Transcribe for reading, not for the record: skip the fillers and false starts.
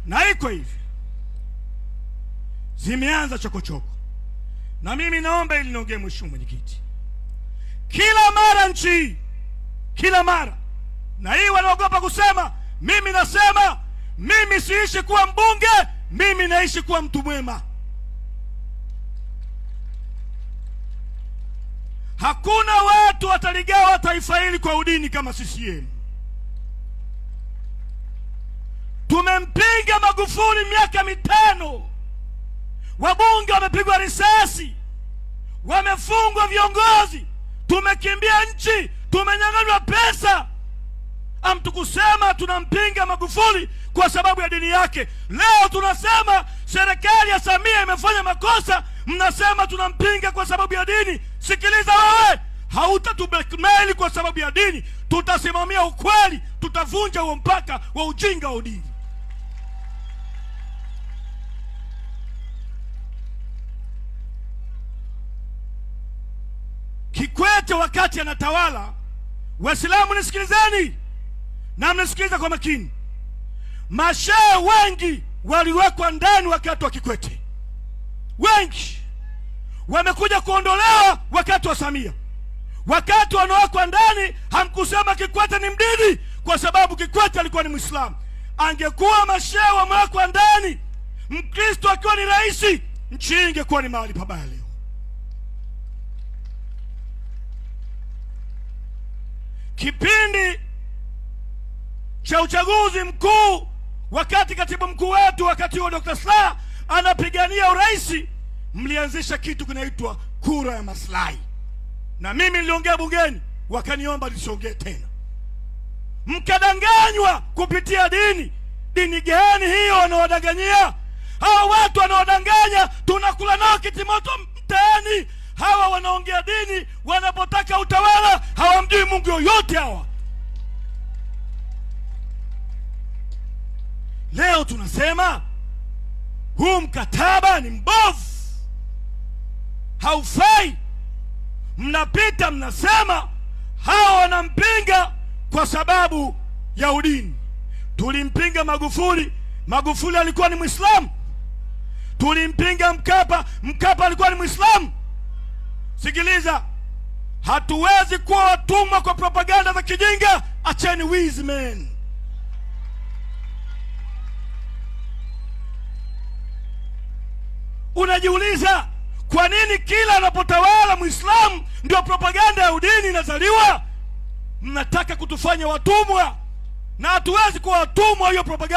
Na iko hivi, zimeanza chokochoko. Na mimi naomba ili niongee, mheshimiwa mwenyekiti, kila mara nchi, kila mara, na hii wanaogopa kusema, mimi nasema, mimi siishi kuwa mbunge, mimi naishi kuwa mtu mwema. Hakuna watu wataligawa taifa hili kwa udini kama CCM. Tumempinga Magufuli miaka 5. Wabunge wamepigwa risasi, wamefungwa viongozi, tumekimbia nchi, tumenyang'anywa pesa. Amtukusema tunampinga Magufuli kwa sababu ya dini yake. Leo tunasema serikali ya Samia imefanya makosa, mnasema tunampinga kwa sababu ya dini. Sikiliza wewe, hautatublackmail kwa sababu ya dini. Tutasimamia ukweli, tutavunja huo mpaka wa ujinga wa udini. Kikwete wakati anatawala, Waislamu nisikilizeni na mnisikiliza kwa makini, mashehe wengi waliwekwa ndani wakati wa Kikwete. Wengi wamekuja kuondolewa wakati wa Samia. Wakati wanawekwa ndani, hamkusema Kikwete ni mdini kwa sababu Kikwete alikuwa ni Muislamu. Angekuwa mashehe wamewekwa ndani, Mkristo akiwa ni rais, nchi ingekuwa ni mahali pabaya leo. Kipindi cha uchaguzi mkuu, wakati katibu mkuu wetu wakati wa Dr. Slaa anapigania urais, mlianzisha kitu kinaitwa kura ya maslahi. Na mimi niliongea bungeni, wakaniomba nisiongee tena. Mkadanganywa kupitia dini. Dini gani hiyo wanawadanganyia? Hawa watu wanawadanganya, tunakula nao kitimoto mtaani. Hawa wanaongea dini, wanapotaka utawala hawamjui Mungu yoyote hawa. Leo tunasema huu mkataba ni mbovu, haufai. Mnapita mnasema hawa wanampinga kwa sababu ya udini. Tulimpinga Magufuli, Magufuli alikuwa ni Muislamu. Tulimpinga Mkapa, Mkapa alikuwa ni Muislamu. Sikiliza, hatuwezi kuwa watumwa kwa propaganda za kijinga. Acheni wizi men. Unajiuliza kwa nini kila anapotawala Muislamu ndio propaganda ya udini inazaliwa? Mnataka kutufanya watumwa, na hatuwezi kuwa watumwa hiyo propaganda.